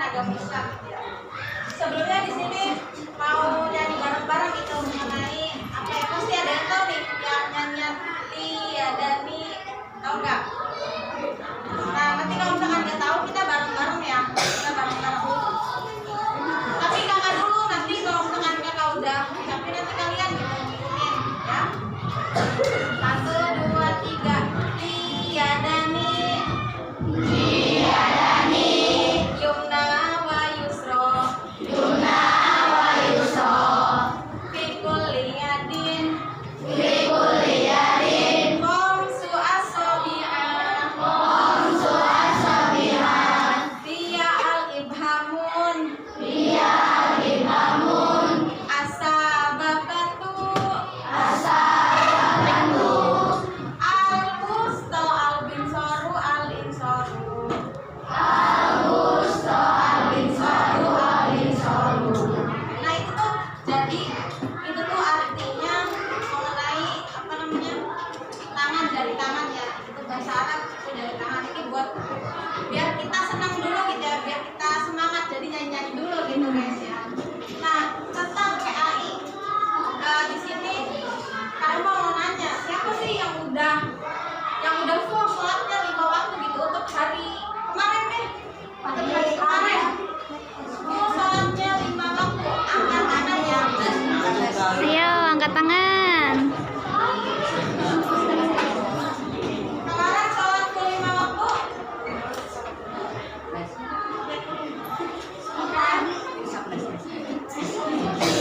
agak bisa gitu ya. Sebelumnya di sini mau nyanyi bareng-bareng gitu mengenai apa ya, pasti ada yang tahu nih yang nyanyian tiadani, tahu nggak? Nah nanti kalau misalkan nggak tahu kita bareng-bareng ya, kita bareng-bareng. Tapi kakak dulu, nanti kalau misalkan kakak udah tapi nanti kalian gitu ngikutin ya. 1, 2, 3. Tiadani, tiadani, yumna wa yusro, yumna wa yusro, fikul liyadin, fikul liyadin, komsu asobi'an, komsu asobi'an, dia al ibhamun, dia al ibhamun, asababatu, asababatu, al wusto al binsoru al insoru, al wusto al binsoru al insoru. Nah itu tuh jadi itu tuh artinya mengenai apa namanya tangan, dari tangan ya, itu bahasa Arab itu dari tangan. Ini buat biar kita senang dulu gitu ya, biar kita semangat jadi nyanyi-nyanyi dulu gitu guys ya. Nah tentang PAI di sini kalian mau nanya siapa sih yang udah full sholatnya 5 waktu gitu untuk hari kemarin deh, pada hari kemarin full sholatnya 5 waktu, angkat tangan ya. Ayo angkat tangan. Kemarin sholat full 5 waktu.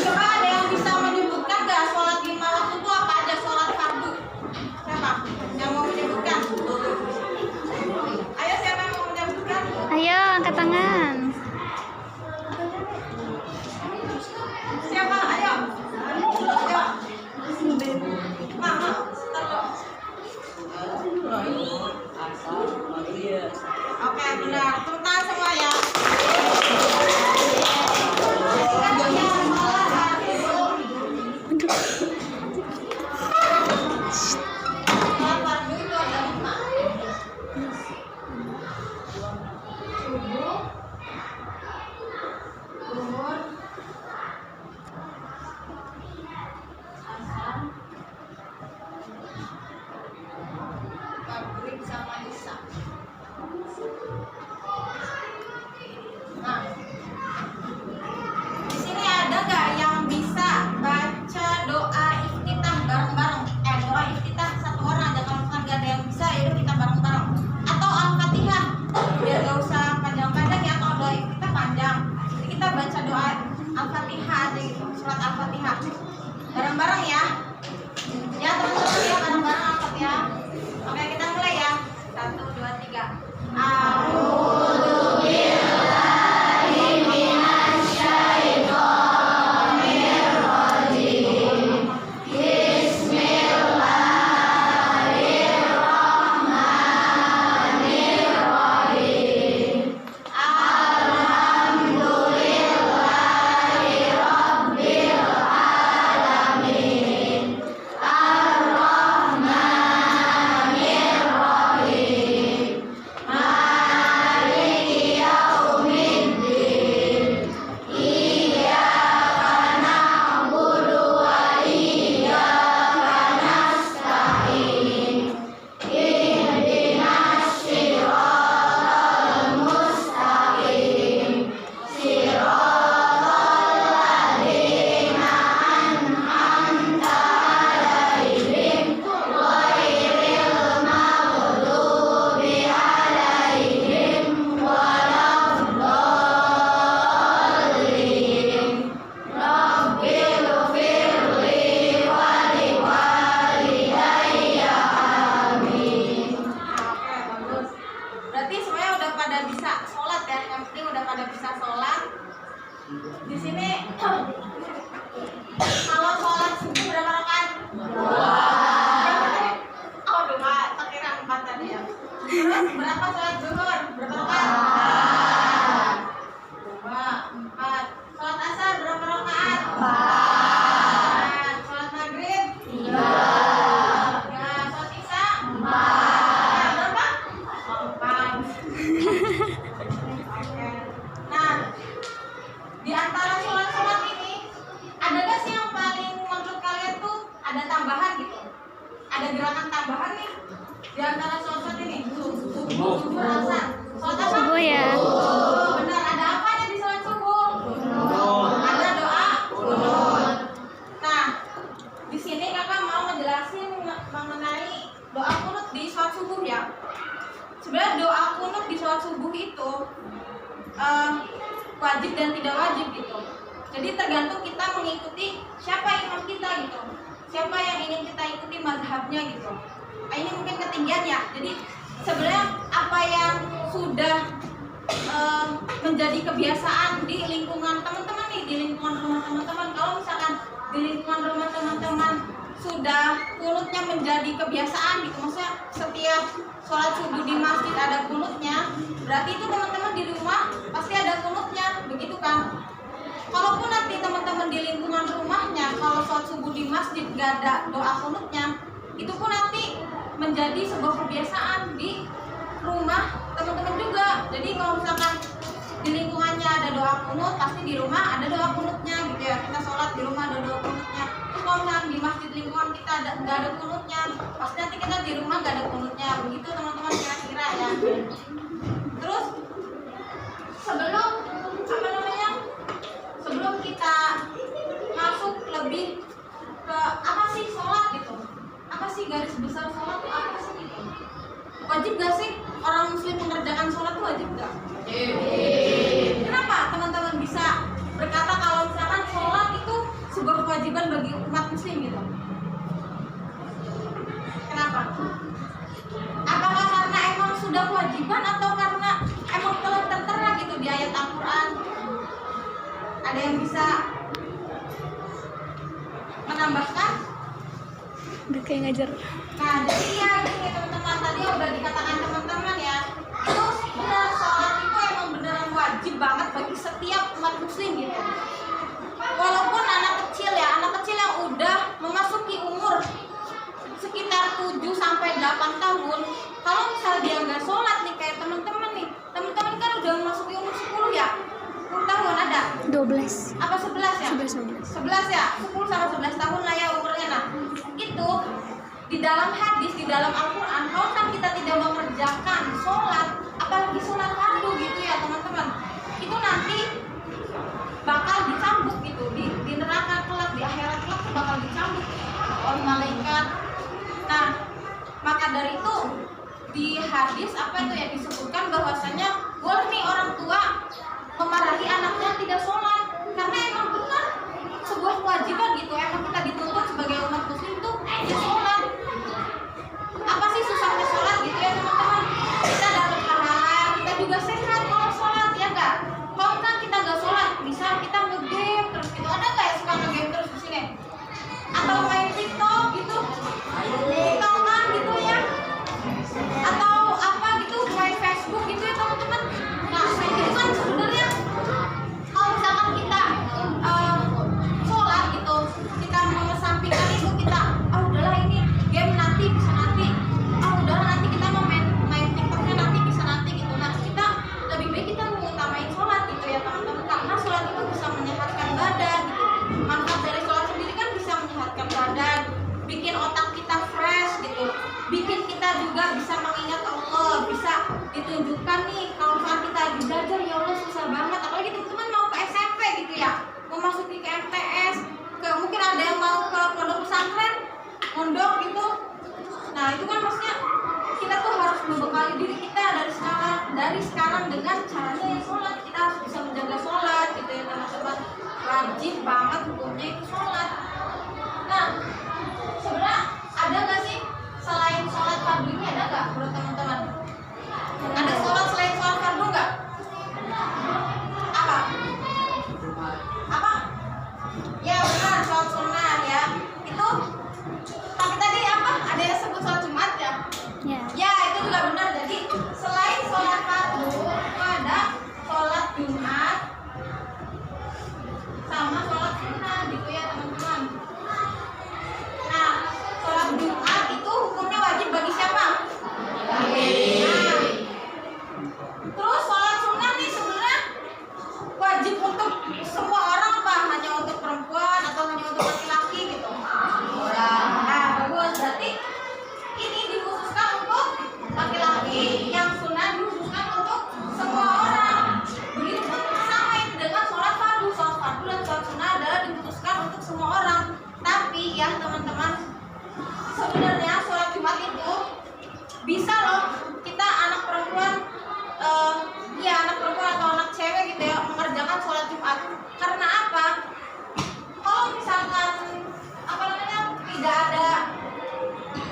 Coba ada yang bisa menyebutkan nggak sholat 5 waktu itu apa aja? Sholat fardu. Siapa yang mau menyebutkan? Ayo siapa yang mau menyebutkan? Ayo angkat tangan. Siapa? Ayo. Ayo. Mama, terus. Oke, benar. Tepuk tangan semua ya. Sholat fardu itu ada 5. Subuh, zuhur, asar, maghrib sama isya. Nah, di sini ada nggak yang bisa baca doa iftitah bareng-bareng? Doa iftitah satu orang aja, kalau misalkan nggak ada yang bisa, yaudah kita bareng-bareng. Atau al-fatihah, biar nggak usah panjang-panjang ya, kalau doa iftitah panjang. Jadi kita baca doa al-fatihah aja gitu, surat al-fatihah bareng-bareng ya. Ya teman-teman ya, bareng-bareng al-fatihah. Oke kita mulai ya. 1, 2, 3. A'udzu billahi minasyaitonir rajim. Bismillahirrahmanirrahim. Alhamdulillahi rabbil alamin. Ar-Rahmanir Rahim. Maliki ada tambahan gitu, ada gerakan tambahan nih di antara sholat ini. Subuh asar. Sholat apa? Subuh ya. Benar, ada apa nih di sholat subuh? Ada doa kunut. Nah, di sini kakak mau ngejelasin mengenai doa kunut di sholat subuh ya. Sebenarnya doa kunut di sholat subuh itu wajib dan tidak wajib gitu. Jadi tergantung kita mengikuti siapa imam kita gitu, siapa yang ingin kita ikuti mazhabnya gitu. Ini mungkin ketinggian ya. Jadi sebenarnya apa yang sudah menjadi kebiasaan di lingkungan teman-teman nih, di lingkungan rumah teman-teman. Kalau misalkan di lingkungan rumah teman-teman sudah kunutnya menjadi kebiasaan gitu, maksudnya setiap sholat subuh di masjid ada kunutnya, berarti itu teman-teman di rumah pasti ada kunutnya, begitu kan? Kalaupun nanti teman-teman di lingkungan rumahnya kalau sholat subuh di masjid gak ada doa kunutnya, itu pun nanti menjadi sebuah kebiasaan di rumah teman-teman juga. Jadi kalau misalkan di lingkungannya ada doa kunut, pasti di rumah ada doa kunutnya gitu ya. Kita sholat di rumah ada doa kunutnya. Terus kalau misalkan di masjid lingkungan kita nggak ada kunutnya, pasti nanti kita di rumah nggak ada kunutnya. Begitu teman-teman kira-kira ya. Terus sebelum sebelum kita masuk lebih ke apa sih sholat gitu, apa sih garis besar sholat itu apa sih gitu, wajib gak sih orang muslim mengerjakan sholat itu wajib gak? Kenapa teman-teman bisa berkata kalau misalkan sholat itu sebuah kewajiban bagi umat muslim gitu? Kenapa? Apakah karena emang sudah kewajiban atau karena emang telah tertera gitu di ayat Al-Quran? Ada yang bisa menambahkan? Udah kayak ngajar. Nah, jadi ya gini teman-teman, tadi udah dikatakan teman-teman ya, itu benar sholat itu emang beneran wajib banget bagi setiap umat muslim gitu. Walaupun anak kecil ya, anak kecil yang udah memasuki umur sekitar 7 sampai 8 tahun, kalau misal dia nggak sholat nih kayak teman-teman nih, teman-teman kan udah memasuki umur 10 ya, 10 tahun ada? 12. Apa 11 ya? 11. 11 ya, 10 sampai 11 tahun lah ya umurnya. Nah, itu di dalam hadis, di dalam Al-Quran, kalau kan kita tidak mengerjakan sholat, apalagi sholat fardu gitu ya teman-teman, itu nanti bakal dicambuk gitu di neraka kelak, di akhirat kelak bakal dicambuk oleh malaikat. Nah, maka dari itu di hadis apa itu ya disebutkan bahwasanya boleh nih orang tua memarahi anaknya tidak sholat, karena emang benar sebuah kewajiban gitu, emang kita dituntut sebagai umat muslim tuh ya sholat. Apa sih susahnya sholat gitu ya teman-teman? Kita dapat pahala, kita juga sehat kalau sholat ya enggak? Kalau kan kita nggak sholat, misal kita nge-game terus gitu, ada nggak ya suka nge-game terus di sini? Atau main TikTok gitu, TikTok kan gitu ya? Atau apa gitu, main Facebook gitu ya teman-teman? Nah, itu kan sebenarnya kalau misalkan kita sholat gitu, kita mengesampingkan itu, kita udahlah ini game nanti bisa nanti, udahlah nanti kita mau main TikToknya nanti bisa nanti gitu. Nah, kita lebih baik kita mengutamain sholat gitu ya teman-teman, karena sholat itu bisa menyehatkan badan gitu. Manfaat dari sholat sendiri kan bisa menyehatkan badan, bikin otak kita fresh gitu, bikin kita juga bisa mengingat Allah, bisa ditunjukkan nih kalau misalnya kita lagi belajar ya Allah susah banget, apalagi teman-teman mau ke SMP gitu ya, mau masuk ke MTS, mungkin ada yang mau ke pondok pesantren, mondok gitu. Nah itu kan maksudnya kita tuh harus membekali diri kita dari sekarang dengan caranya yang sholat. Kita harus bisa menjaga sholat gitu ya teman-teman, wajib banget hukumnya itu sholat. Nah sebenarnya ada nggak sih selain sholat fardu ini, ada nggak menurut teman-teman? Ada sholat selain sholat fardu nggak? Apa? Apa? Ya benar, sholat sunnah ya. Itu. Tapi tadi apa? Ada yang sebut sholat Jumat ya? Ya. Ya itu juga benar. Jadi selain sholat fardu itu ada sholat Jumat sama sholat sunnah gitu ya teman-teman. Nah sholat Jumat itu hukumnya wajib bagi siapa? ya teman-teman, sebenarnya sholat Jumat itu bisa loh kita anak perempuan, anak perempuan atau anak cewek gitu ya, mengerjakan sholat Jumat. Karena apa? Kalau misalkan tidak ada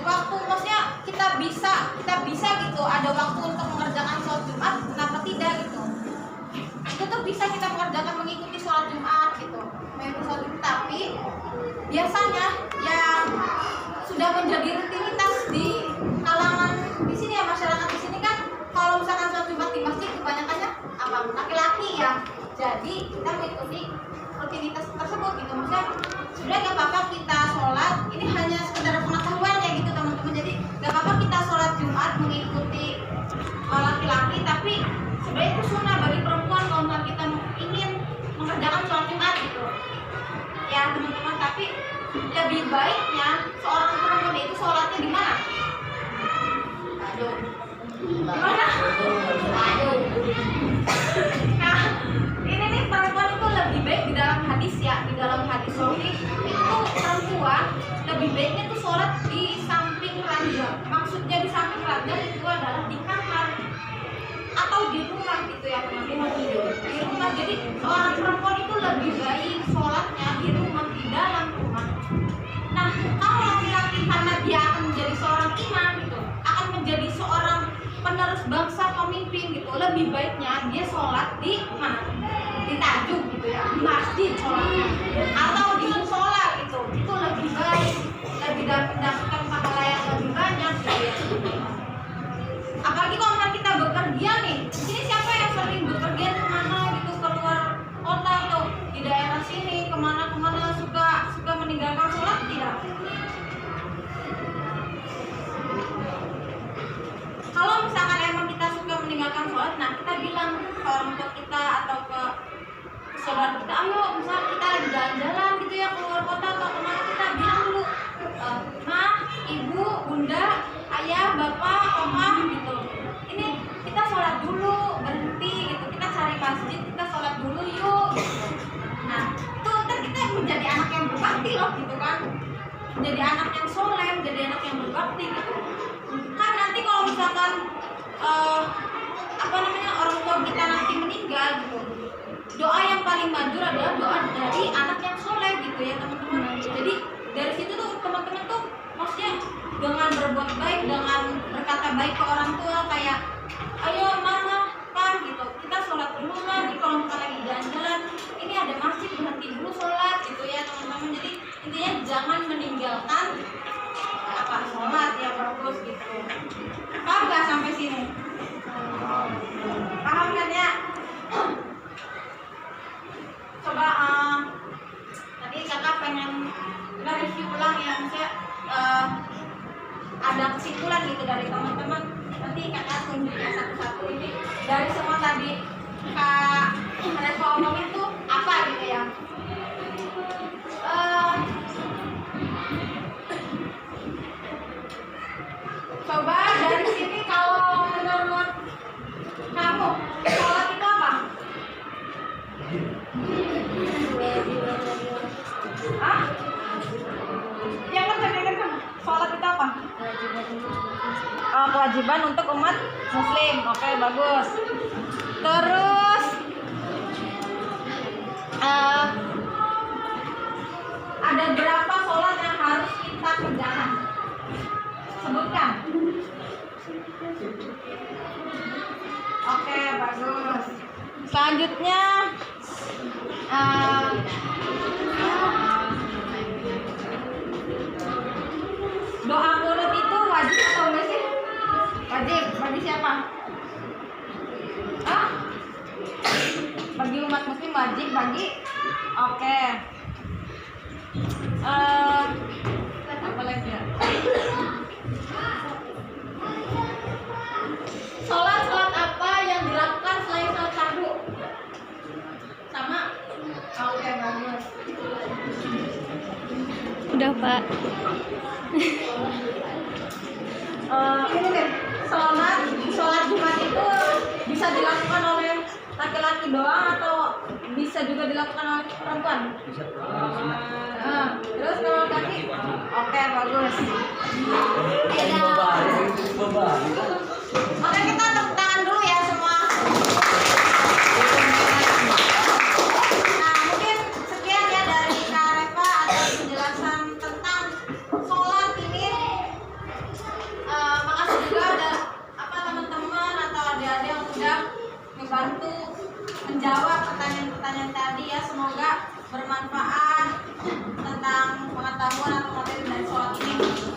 waktu, maksudnya kita bisa gitu ada waktu untuk mengerjakan sholat Jumat, kenapa tidak gitu? Itu tuh bisa kita mengerjakan, mengikuti sholat Jumat gitu, mengikuti sholat Jumat. Tapi biasanya yang sudah menjadi rutinitas di kalangan di sini ya, masyarakat di sini kan, kalau misalkan sholat Jumat di masjid kebanyakannya apa, laki-laki ya. Jadi kita mengikuti rutinitas tersebut gitu. Maksudnya sebenarnya nggak apa-apa kita sholat, ini hanya sekedar pengetahuan ya gitu teman-teman. Jadi nggak apa-apa kita sholat Jumat mengikuti laki-laki, tapi sebenarnya itu sunnah bagi perempuan kalau misalnya kita ingin mengerjakan sholat Jumat gitu ya teman-teman. Tapi lebih baiknya seorang perempuan itu sholatnya di mana? Di mana? Nah, ini nih perempuan itu lebih baik di dalam hadis ya, di dalam hadis sahih itu perempuan lebih baiknya tuh sholat di samping ranjang. Maksudnya di samping ranjang itu adalah di kamar atau di rumah gitu ya teman-teman, di rumah. Jadi seorang perempuan itu lebih baik sholatnya di rumah, di dalam rumah. Nah, kalau laki-laki karena dia akan menjadi seorang imam gitu, akan menjadi seorang penerus bangsa, pemimpin gitu, lebih baiknya dia sholat di mana? Di tahajud gitu ya, di masjid sholatnya, atau di musola gitu. Itu lebih baik, lebih mendapatkan pahala yang lebih banyak gitu ya. Apalagi kalau misalnya kita bepergian nih, di sini siapa yang sering bepergian kemana gitu, keluar kota atau di daerah sini kemana-kemana suka meninggalkan sholat tidak? Kalau misalkan emang kita suka meninggalkan sholat, nah kita bilang ke orang tua kita atau ke saudara kita, ayo misal kita lagi jalan-jalan gitu ya keluar kota atau kemana, kita bilang dulu, ma, ibu, bunda, ayah, bapak, oma gitu, ini kita sholat dulu, berhenti gitu, kita cari masjid, kita sholat dulu yuk gitu. Nah itu ntar kita menjadi anak yang berbakti loh gitu kan, menjadi anak yang soleh, menjadi anak yang berbakti gitu kan. Nanti kalau misalkan orang tua kita nanti meninggal gitu, doa yang paling manjur adalah doa dari anak yang soleh gitu ya teman-teman. Jadi dari situ tuh teman-teman tuh maksudnya dengan berbuat baik, dengan berkata baik ke orang tua, kayak ayo mama, pak gitu, kita sholat dulu lah nih, kalau kita lagi jalan-jalan ini ada masjid, berhenti dulu sholat gitu ya teman-teman. Jadi intinya jangan meninggalkan sholat ya, bagus gitu. Paham nggak sampai sini? Paham kan ya? Coba tadi kakak pengen review ulang ya, misalnya ada kesimpulan gitu dari teman-teman. Nanti kakak tunjuknya satu-satu ini dari semua tadi kak Reva omongin tuh apa gitu ya. Coba dari sini kalau menurut kamu sholat itu apa? Hah? Yang kenceng. Sholat itu apa? Kewajiban untuk umat muslim. Oke, bagus. Terus ada berapa sholat yang harus kita kerjakan? Sebutkan. Oke, bagus. Selanjutnya doa qunut itu wajib atau enggak sih? Wajib. Bagi siapa? Bagi umat muslim wajib, bagi. Oke. Apa lagi ya? Sholat apa yang dilakukan selain sholat fardu? Sama? Oke, bagus. Udah, Pak. Ini deh, sholat Jumat itu bisa dilakukan oleh laki-laki doang atau bisa juga dilakukan oleh perempuan. Bisa. Terus kalau kaki, oke bagus. Oke, kita tepuk tangan dulu ya semua. Nah, mungkin sekian ya dari Kak Reva atas penjelasan tentang sholat ini. Makasih juga ada teman-teman atau adik-adik yang udah membantu menjawab pertanyaan-pertanyaan tadi ya. Semoga bermanfaat tentang pengetahuan atau materi dari sholat ini.